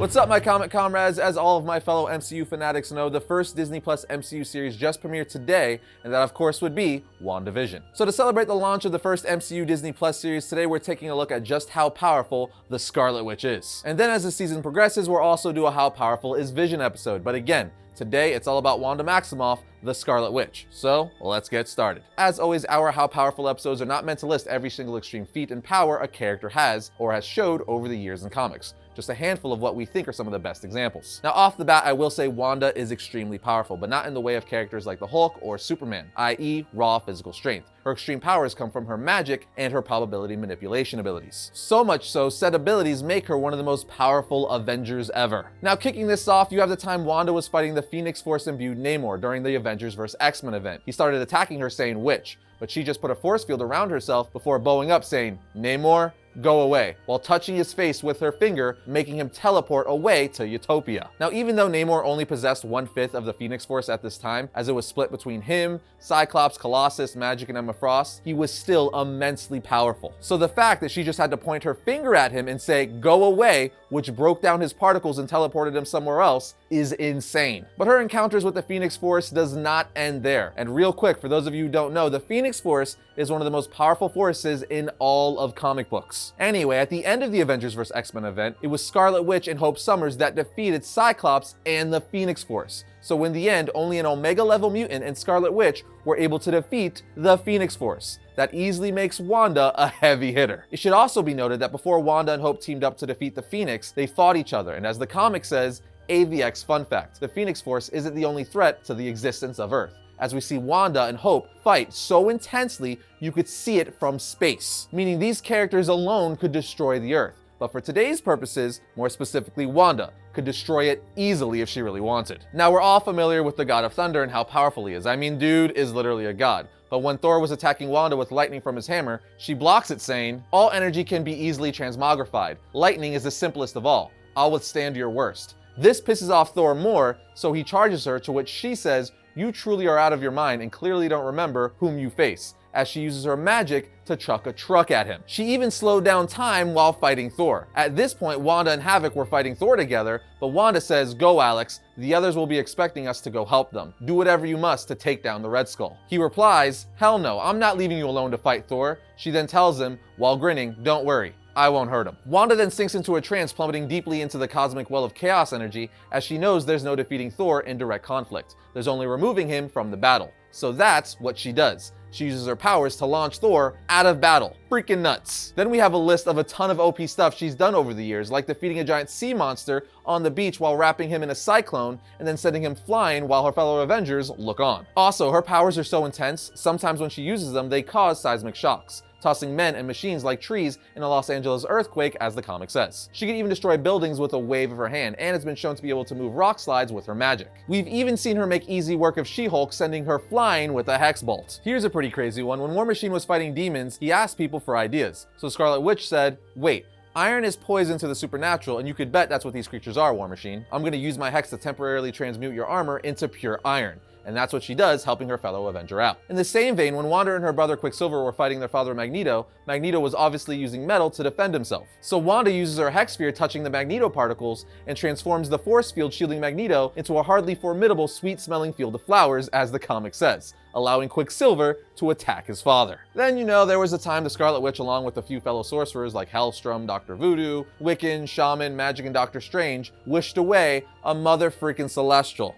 What's up, my comic comrades? As all of my fellow MCU fanatics know, the first Disney Plus MCU series just premiered today, and that of course would be WandaVision. So to celebrate the launch of the first MCU Disney Plus series, today we're taking a look at just how powerful the Scarlet Witch is. And then as the season progresses, we'll also do a How Powerful is Vision episode, but again, today it's all about Wanda Maximoff, the Scarlet Witch. So let's get started. As always, our How Powerful episodes are not meant to list every single extreme feat and power a character has or has showed over the years in comics. Just a handful of what we think are some of the best examples. Now off the bat, I will say Wanda is extremely powerful, but not in the way of characters like the Hulk or Superman, i.e. raw physical strength. Her extreme powers come from her magic and her probability manipulation abilities. So much so, said abilities make her one of the most powerful Avengers ever. Now kicking this off, you have the time Wanda was fighting the Phoenix Force imbued Namor during the Avengers vs. X-Men event. He started attacking her saying "Witch," but she just put a force field around herself before bowing up saying, "Namor, go away," while touching his face with her finger, making him teleport away to Utopia. Now, even though Namor only possessed 1/5 of the Phoenix Force at this time, as it was split between him, Cyclops, Colossus, Magic, and Emma Frost, he was still immensely powerful. So the fact that she just had to point her finger at him and say, "Go away," which broke down his particles and teleported him somewhere else, is insane. But her encounters with the Phoenix Force does not end there. And real quick, for those of you who don't know, the Phoenix Force is one of the most powerful forces in all of comic books. Anyway, at the end of the Avengers vs. X-Men event, it was Scarlet Witch and Hope Summers that defeated Cyclops and the Phoenix Force. So in the end, only an Omega level mutant and Scarlet Witch were able to defeat the Phoenix Force. That easily makes Wanda a heavy hitter. It should also be noted that before Wanda and Hope teamed up to defeat the Phoenix, they fought each other, and as the comic says, AVX fun fact, the Phoenix Force isn't the only threat to the existence of Earth, as we see Wanda and Hope fight so intensely you could see it from space, meaning these characters alone could destroy the Earth. But for today's purposes, more specifically Wanda, could destroy it easily if she really wanted. Now we're all familiar with the God of Thunder and how powerful he is. I mean, dude is literally a god. But when Thor was attacking Wanda with lightning from his hammer, she blocks it saying, "All energy can be easily transmogrified. Lightning is the simplest of all. I'll withstand your worst." This pisses off Thor more, so he charges her, to which she says, "You truly are out of your mind and clearly don't remember whom you face," as she uses her magic to chuck a truck at him. She even slowed down time while fighting Thor. At this point, Wanda and Havoc were fighting Thor together, but Wanda says, "Go, Alex. The others will be expecting us to go help them. Do whatever you must to take down the Red Skull." He replies, "Hell no, I'm not leaving you alone to fight Thor." She then tells him, while grinning, "Don't worry, I won't hurt him." Wanda then sinks into a trance, plummeting deeply into the cosmic well of chaos energy, as she knows there's no defeating Thor in direct conflict. There's only removing him from the battle. So that's what she does. She uses her powers to launch Thor out of battle. Freaking nuts. Then we have a list of a ton of OP stuff she's done over the years, like defeating a giant sea monster on the beach while wrapping him in a cyclone and then sending him flying while her fellow Avengers look on. Also, her powers are so intense, sometimes when she uses them, they cause seismic shocks, tossing men and machines like trees in a Los Angeles earthquake, as the comic says. She can even destroy buildings with a wave of her hand, and has been shown to be able to move rock slides with her magic. We've even seen her make easy work of She-Hulk, sending her flying with a hex bolt. Here's a pretty crazy one. When War Machine was fighting demons, he asked people for ideas. So Scarlet Witch said, "Wait, iron is poison to the supernatural, and you could bet that's what these creatures are, War Machine. I'm gonna use my hex to temporarily transmute your armor into pure iron." And that's what she does, helping her fellow Avenger out. In the same vein, when Wanda and her brother Quicksilver were fighting their father Magneto, Magneto was obviously using metal to defend himself. So Wanda uses her hex sphere, touching the Magneto particles, and transforms the force field shielding Magneto into a hardly formidable, sweet-smelling field of flowers, as the comic says, allowing Quicksilver to attack his father. Then, there was a time the Scarlet Witch, along with a few fellow sorcerers like Hellstrom, Dr. Voodoo, Wiccan, Shaman, Magic, and Doctor Strange, wished away a mother-freaking Celestial.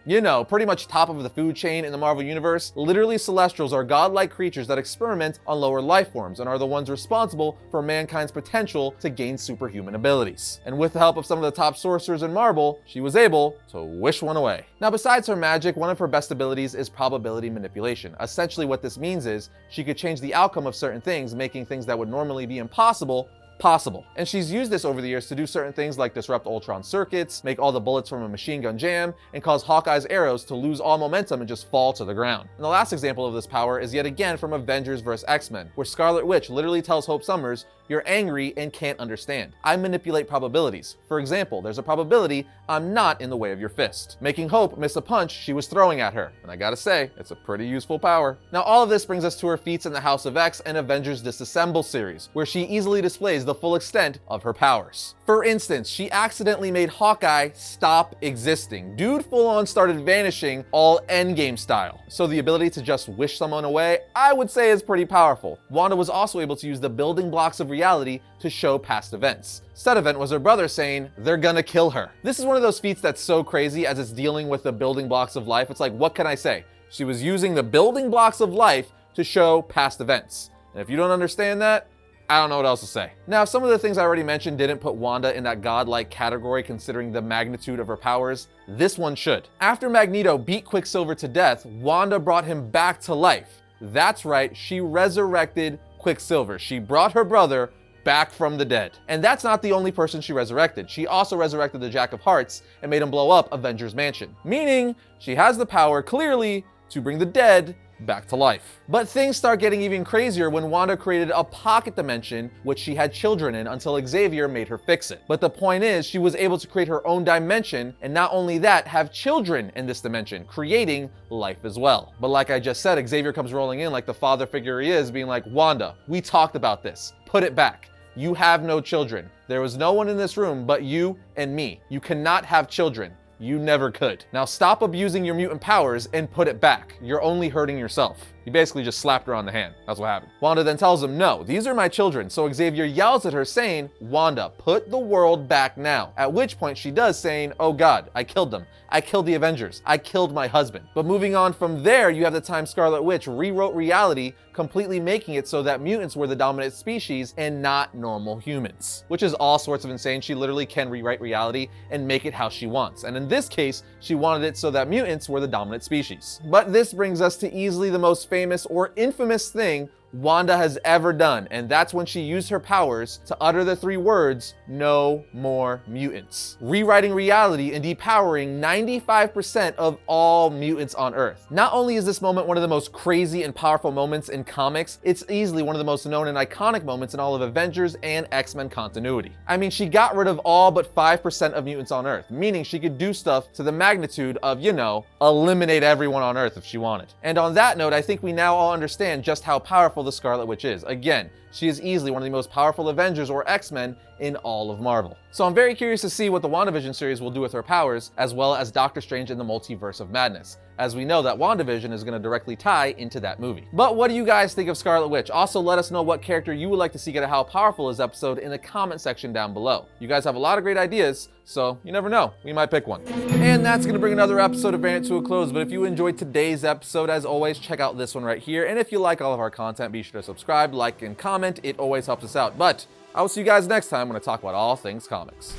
Pretty much top of the food chain in the Marvel Universe. Literally, Celestials are godlike creatures that experiment on lower life forms and are the ones responsible for mankind's potential to gain superhuman abilities. And with the help of some of the top sorcerers in Marvel, she was able to wish one away. Now, besides her magic, one of her best abilities is probability manipulation. Essentially, what this means is she could change the outcome of certain things, making things that would normally be impossible possible. And she's used this over the years to do certain things like disrupt Ultron circuits, make all the bullets from a machine gun jam, and cause Hawkeye's arrows to lose all momentum and just fall to the ground. And the last example of this power is yet again from Avengers vs. X-Men, where Scarlet Witch literally tells Hope Summers, "You're angry and can't understand. I manipulate probabilities. For example, there's a probability I'm not in the way of your fist," making Hope miss a punch she was throwing at her. And I gotta say, it's a pretty useful power. Now, all of this brings us to her feats in the House of X and Avengers Disassemble series, where she easily displays the the full extent of her powers. For instance, she accidentally made Hawkeye stop existing. Dude full on started vanishing, all Endgame style. So the ability to just wish someone away, I would say is pretty powerful. Wanda was also able to use the building blocks of reality to show past events. Said event was her brother saying, they're gonna kill her. This is one of those feats that's so crazy as it's dealing with the building blocks of life. It's like, what can I say? She was using the building blocks of life to show past events. And if you don't understand that, I don't know what else to say. Now, some of the things I already mentioned didn't put Wanda in that godlike category considering the magnitude of her powers. This one should. After Magneto beat Quicksilver to death, Wanda brought him back to life. That's right, she resurrected Quicksilver. She brought her brother back from the dead. And that's not the only person she resurrected. She also resurrected the Jack of Hearts and made him blow up Avengers Mansion. Meaning, she has the power, clearly, to bring the dead back to life. But things start getting even crazier when Wanda created a pocket dimension which she had children in until Xavier made her fix it. But the point is, she was able to create her own dimension, and not only that, have children in this dimension, creating life as well. But like I just said, Xavier comes rolling in like the father figure he is, being like, Wanda, we talked about this. Put it back. You have no children. There was no one in this room but you and me. You cannot have children. You never could. Now stop abusing your mutant powers and put it back. You're only hurting yourself. He basically just slapped her on the hand. That's what happened. Wanda then tells him, no, these are my children. So Xavier yells at her saying, Wanda, put the world back now. At which point she does, saying, oh God, I killed them. I killed the Avengers. I killed my husband. But moving on from there, you have the time Scarlet Witch rewrote reality, completely making it so that mutants were the dominant species and not normal humans. Which is all sorts of insane. She literally can rewrite reality and make it how she wants. And in this case, she wanted it so that mutants were the dominant species. But this brings us to easily the most famous or infamous thing Wanda has ever done, and that's when she used her powers to utter the 3 words, no more mutants, rewriting reality and depowering 95% of all mutants on Earth. Not only is this moment one of the most crazy and powerful moments in comics, it's easily one of the most known and iconic moments in all of Avengers and X-Men continuity. I mean, she got rid of all but 5% of mutants on Earth, meaning she could do stuff to the magnitude of, you know, eliminate everyone on Earth if she wanted. And on that note, I think we now all understand just how powerful the Scarlet Witch is. Again, she is easily one of the most powerful Avengers or X-Men in all of Marvel. So I'm very curious to see what the WandaVision series will do with her powers, as well as Doctor Strange in the Multiverse of Madness, as we know that WandaVision is going to directly tie into that movie. But what do you guys think of Scarlet Witch? Also, let us know what character you would like to see get a How Powerful Is episode in the comment section down below. You guys have a lot of great ideas, so you never know, we might pick one. And that's going to bring another episode of Variant to a close, but if you enjoyed today's episode, as always, check out this one right here. And if you like all of our content, be sure to subscribe, like, and comment. It always helps us out. But I will see you guys next time when I talk about all things comics.